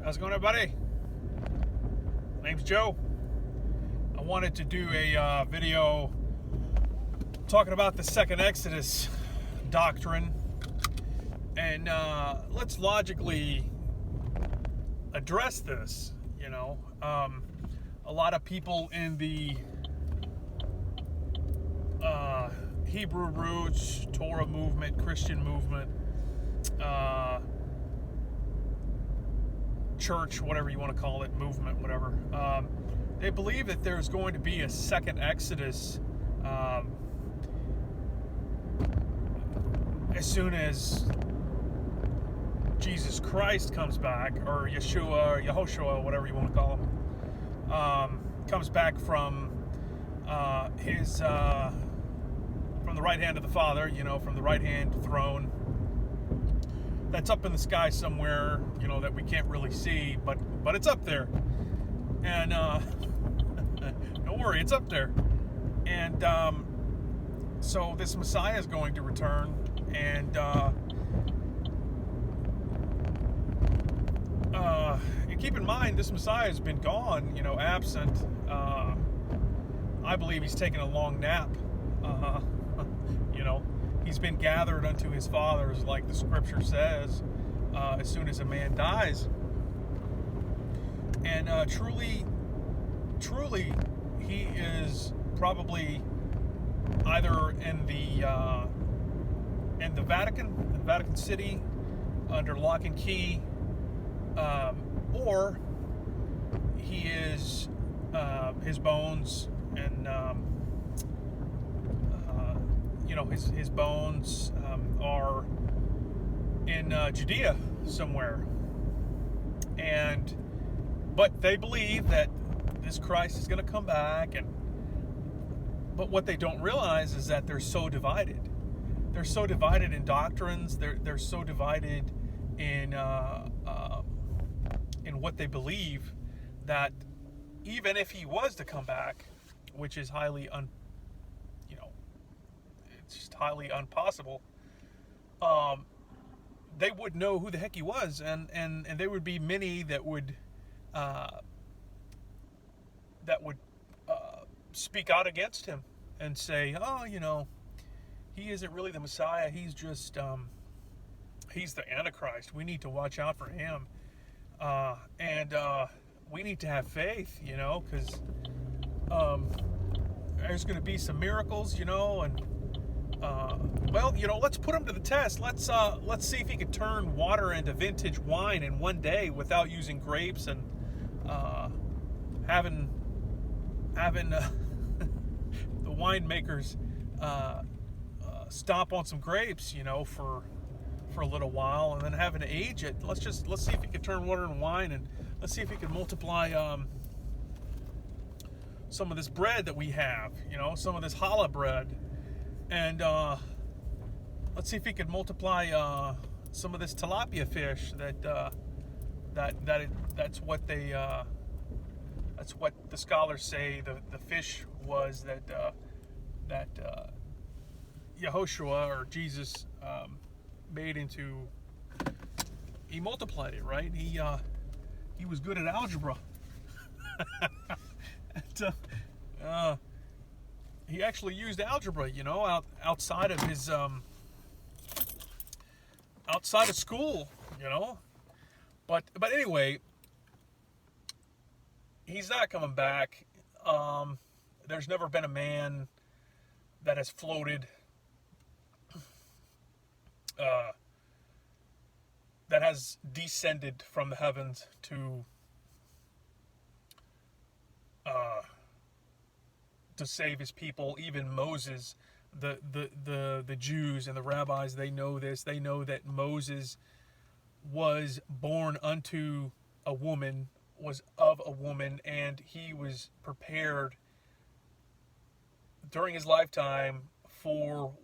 How's it going, everybody? My name's Joe. I wanted to do a video talking about the second Exodus doctrine, and let's logically address this. A lot of people in the Hebrew roots, Torah movement, Christian movement, church, whatever you want to call it, movement, whatever, they believe that there's going to be a second Exodus as soon as Jesus Christ comes back, or Yeshua, or Yehoshua, whatever you want to call him, comes back from from the right hand of the Father, from the right hand throne that's up in the sky somewhere, that we can't really see, but it's up there. And don't worry, it's up there. And so this Messiah is going to return, and keep in mind, this Messiah has been gone, absent. I believe he's taken a long nap. He's been gathered unto his fathers, like the scripture says, as soon as a man dies. And truly, he is probably either in the Vatican City, under lock and key, or he is his bones and his bones are in Judea somewhere, but they believe that this Christ is going to come back, but what they don't realize is that they're so divided. They're so divided in doctrines. They're so divided in what they believe, that even if he was to come back, which is it's just highly impossible, they would know who the heck he was, and there would be many that would speak out against him and say, he isn't really the Messiah. He's just he's the Antichrist. We need to watch out for him, and we need to have faith, because there's going to be some miracles, and let's put him to the test. Let's see if he could turn water into vintage wine in one day without using grapes and having the winemakers stomp on some grapes, for a little while, and then having to age it. Let's see if he could turn water into wine, and let's see if he can multiply some of this bread that we have, some of this challah bread. And let's see if he could multiply some of this tilapia fish. That's what the scholars say the fish was that Yehoshua, or Jesus, made into. He multiplied it, right? He was good at algebra. And, he actually used algebra, outside of his outside of school, But anyway, he's not coming back. There's never been a man that has floated that has descended from the heavens to save his people. Even Moses, the Jews and the rabbis, they know this. They know that Moses was born unto a woman, was of a woman, and he was prepared during his lifetime for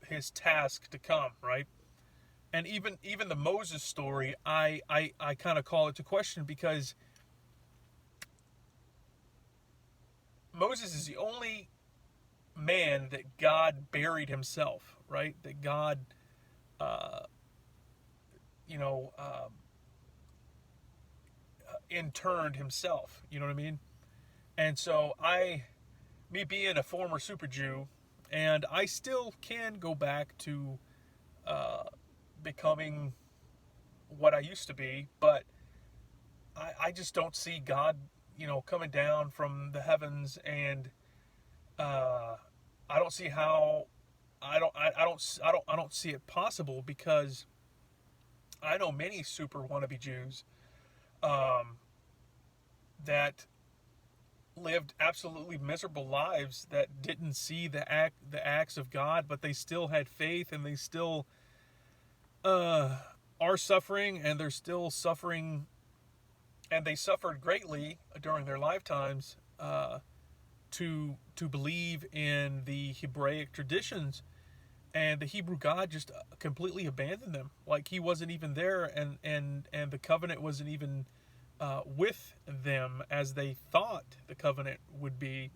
his task to come, right? And even the Moses story, I kind of call it to question, because Moses is the only man that God buried himself, right? That God, interned himself. You know what I mean? And so me being a former super Jew, and I still can go back to becoming what I used to be, but I just don't see God, coming down from the heavens, and I don't see how. I don't see it possible, because I know many super wannabe Jews um, that lived absolutely miserable lives, that didn't see the acts of God, but they still had faith, and they still are suffering, and they're still suffering, and they suffered greatly during their lifetimes to believe in the Hebraic traditions, and the Hebrew God just completely abandoned them, like he wasn't even there, and the covenant wasn't even with them as they thought the covenant would be.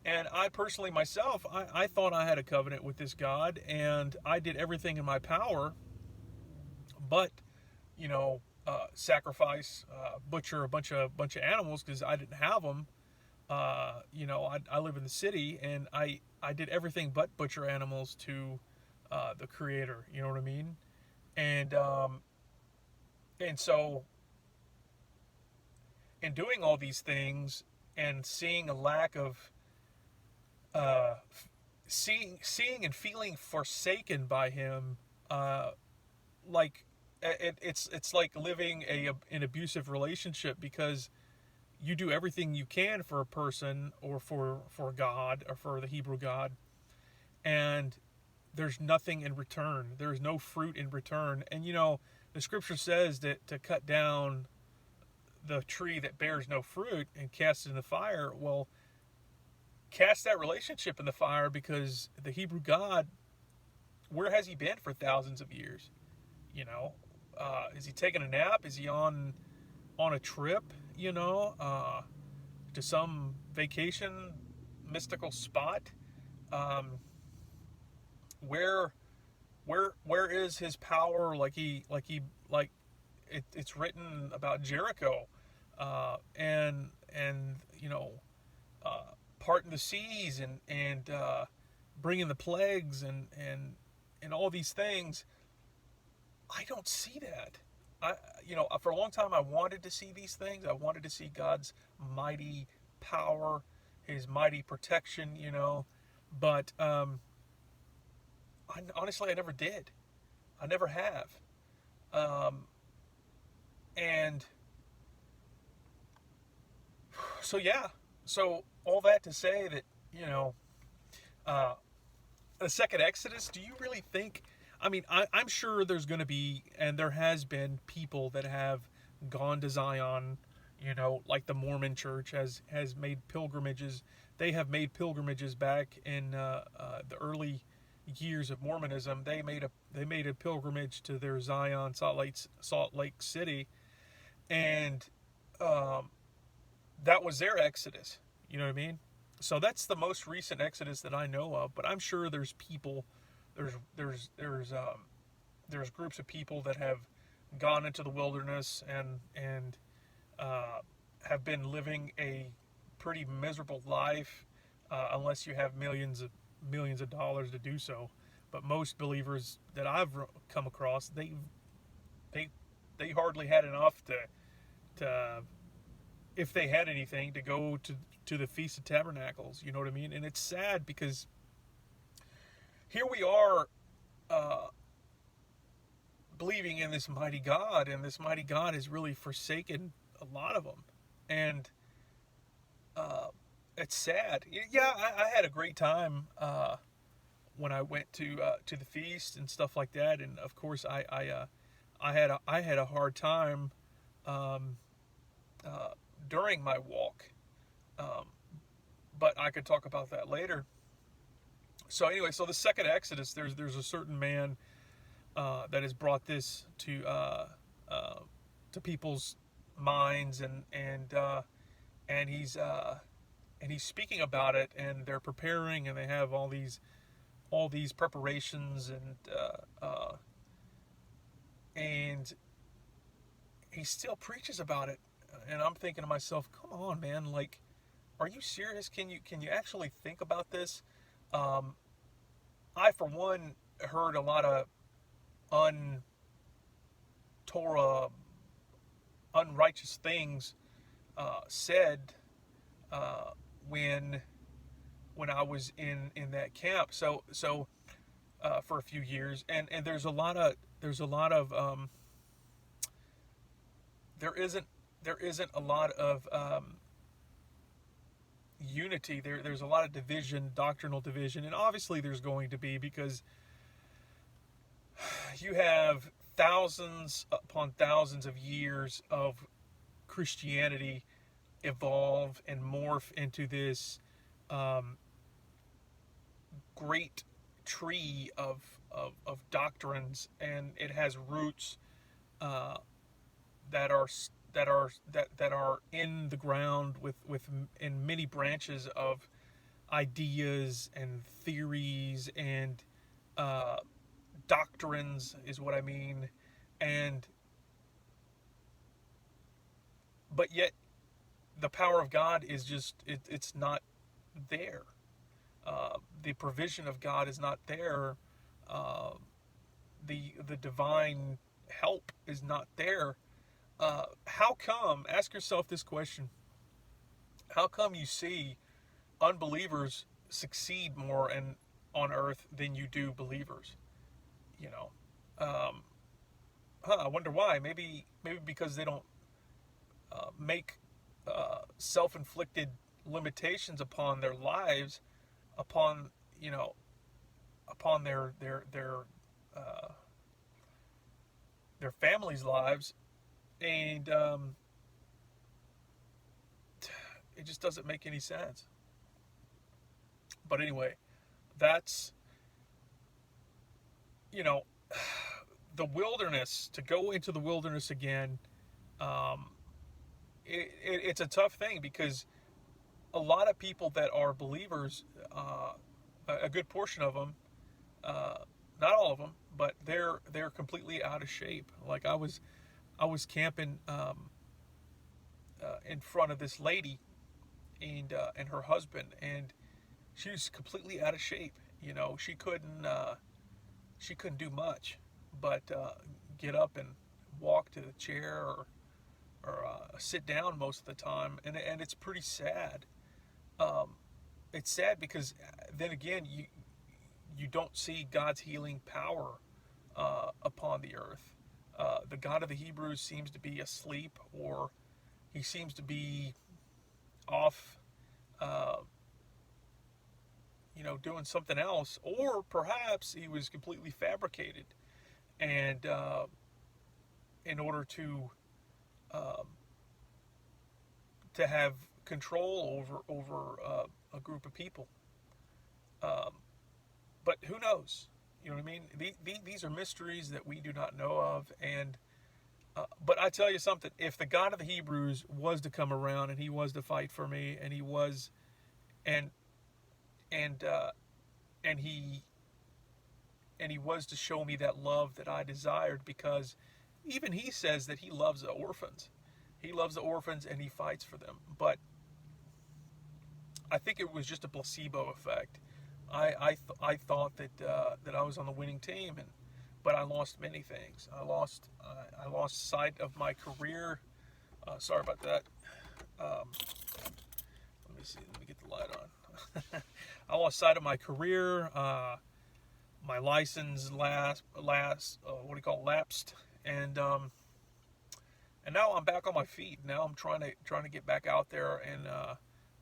And I personally myself, I thought I had a covenant with this God, and I did everything in my power, but sacrifice, butcher a bunch of animals because I didn't have them. I live in the city, and I did everything but butcher animals to the Creator. You know what I mean? And so in doing all these things and seeing a lack of uh, seeing and feeling forsaken by Him, like it's like living an abusive relationship, because you do everything you can for a person, or for God, or for the Hebrew God, and there's nothing in return. There's no fruit in return. And the scripture says that to cut down the tree that bears no fruit and cast it in the fire. Well, cast that relationship in the fire, because the Hebrew God, where has he been for thousands of years? Is he taking a nap? Is he on a trip? To some vacation mystical spot? Um, where where is his power? It's written about Jericho, and parting the seas, and bringing the plagues, and all these things. I don't see that. For a long time, I wanted to see these things. I wanted to see God's mighty power, His mighty protection. But honestly, I never did. I never have. Um, and so, yeah. So all that to say that, uh, the second Exodus. Do you really think? I mean, I'm sure there's going to be, and there has been, people that have gone to Zion. Like the Mormon Church has made pilgrimages. They have made pilgrimages back in the early years of Mormonism. They made a pilgrimage to their Zion, Salt Lake City, and um, that was their Exodus. You know what I mean? So that's the most recent Exodus that I know of. But I'm sure there's people, there's groups of people that have gone into the wilderness, and have been living a pretty miserable life, unless you have millions of dollars to do so. But most believers that I've come across, they they hardly had enough to if they had anything, to go to the Feast of Tabernacles. You know what I mean? And it's sad, because here we are, uh, believing in this mighty God, and this mighty God has really forsaken a lot of them, and uh, it's sad. Yeah, I had a great time when I went to the feast and stuff like that, and of course I had a hard time um, uh, during my walk, um, but I could talk about that later. So anyway, so the second Exodus, there's a certain man that has brought this uh, to people's minds, and he's speaking about it, and they're preparing, and they have all these preparations, and he still preaches about it. and I'm thinking to myself, come on, man, like, are you serious? Can you actually think about this? Um, I, for one, heard a lot of un Torah, unrighteous things said uh, when I was in that camp. So for a few years, and there isn't a lot of unity. There's a lot of division, doctrinal division, and obviously there's going to be, because you have thousands upon thousands of years of Christianity evolve and morph into this um, great tree of doctrines, and it has roots uh, that are that are in the ground with in many branches of ideas and theories and uh, doctrines is what I mean, and but yet the power of God is just it's not there. The provision of God is not there. Uh, the divine help is not there. How come? Ask yourself this question: how come you see unbelievers succeed more on earth than you do believers? You know, um, I wonder why. Maybe because they don't make self-inflicted limitations upon their lives, upon you know, upon uh, their families' lives, and it just doesn't make any sense. But anyway, that's you know, the wilderness, to go into the wilderness again. Um, it's a tough thing, because a lot of people that are believers, a good portion of them, uh, not all of them, but they're completely out of shape. Like I was camping in front of this lady and her husband, and she was completely out of shape. You know, she couldn't do much, but get up and walk to the chair, or sit down most of the time, and it's pretty sad. Um, it's sad because then again, you don't see God's healing power upon the earth. The God of the Hebrews seems to be asleep, or he seems to be off, uh, doing something else, or perhaps he was completely fabricated, and in order um, to have control over a group of people. Um, but who knows? You know what I mean? These are mysteries that we do not know of, and but I tell you something: if the God of the Hebrews was to come around and he was to fight for me, and he was, and and uh, and he was to show me that love that I desired, because even he says that he loves the orphans. He loves the orphans and he fights for them. But I think it was just a placebo effect. I thought that I was on the winning team, but I lost many things. I lost sight of my career. Sorry about that. Um, let me see. Let me get the light on. I lost sight of my career. My license lapsed, and now I'm back on my feet. Now I'm trying to get back out there and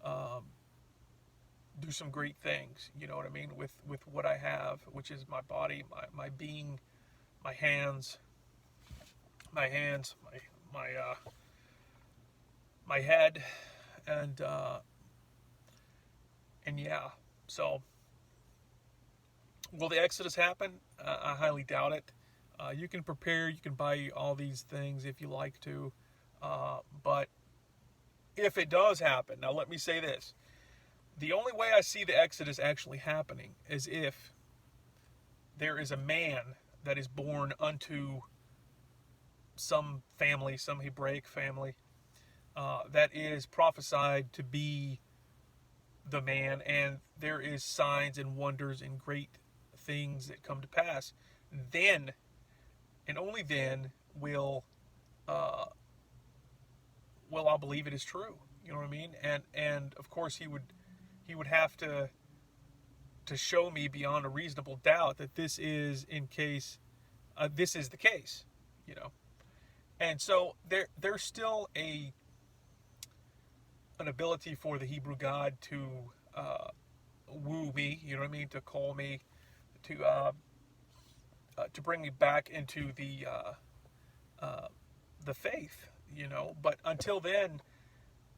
um, do some great things. You know what I mean, with what I have, which is my body, my being, my hands, my my head, and yeah. So will the Exodus happen? I highly doubt it. You can prepare, you can buy all these things if you like to, but if it does happen, now let me say this: the only way I see the Exodus actually happening is if there is a man that is born unto some family, some Hebraic family, that is prophesied to be the man, and there is signs and wonders and great things that come to pass, then and only then uh, will I believe it is true. You know what I mean? And of course he would have to show me beyond a reasonable doubt that this is this is the case. You know, and so there's still an ability for the Hebrew God to woo me. You know what I mean? To call me, to bring me back into the faith. You know, but until then,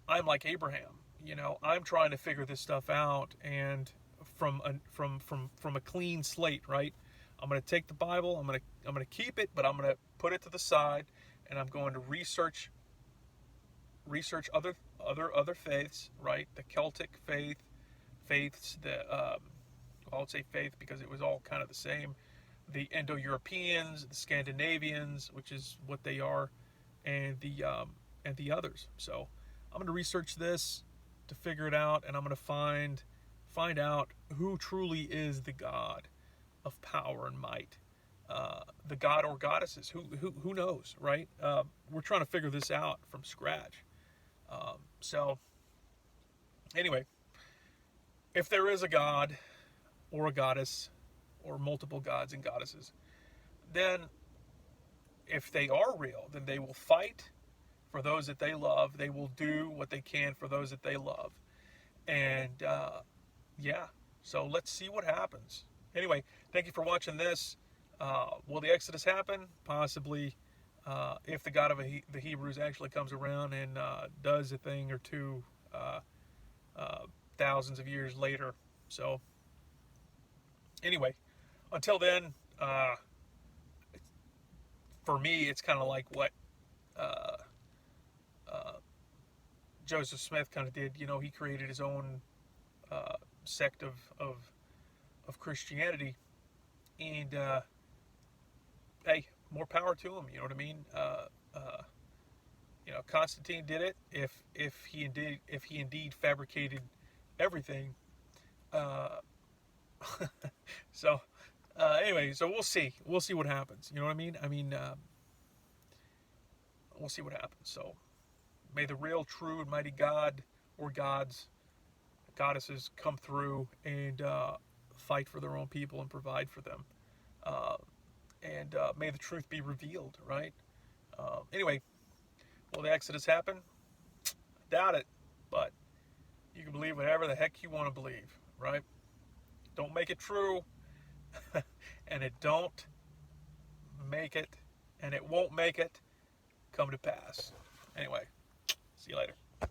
I'm like Abraham. You know, I'm trying to figure this stuff out, and from a clean slate, right? I'm going to take the Bible. I'm going to keep it, but I'm going to put it to the side, and I'm going to research other faiths, right? The Celtic faiths, I would say faith because it was all kind of the same. The Indo-Europeans, the Scandinavians, which is what they are, and the others. So I'm going to research this to figure it out, and I'm going to find out who truly is the God of power and might, the god or goddesses. Who knows, right? We're trying to figure this out from scratch. So anyway, if there is a god or a goddess or multiple gods and goddesses, then if they are real, then they will fight for those that they love. They will do what they can for those that they love. And yeah, so let's see what happens. Anyway, thank you for watching this. Will the Exodus happen? Possibly, if the God of the Hebrews actually comes around and does a thing or two thousands of years later. So anyway, until then, for me, it's kind of like what Joseph Smith kind of did. You know, he created his own sect of Christianity, and hey, more power to him. You know what I mean? You know, Constantine did it. If he indeed fabricated everything. So anyway, so we'll see what happens. You know what I mean? We'll see what happens. So may the real, true, and mighty God or goddesses come through and fight for their own people and provide for them. And may the truth be revealed, right? Anyway, will the Exodus happen? I doubt it, but you can believe whatever the heck you want to believe, right? Don't make it true, and it don't make it, and it won't make it come to pass. Anyway, see you later.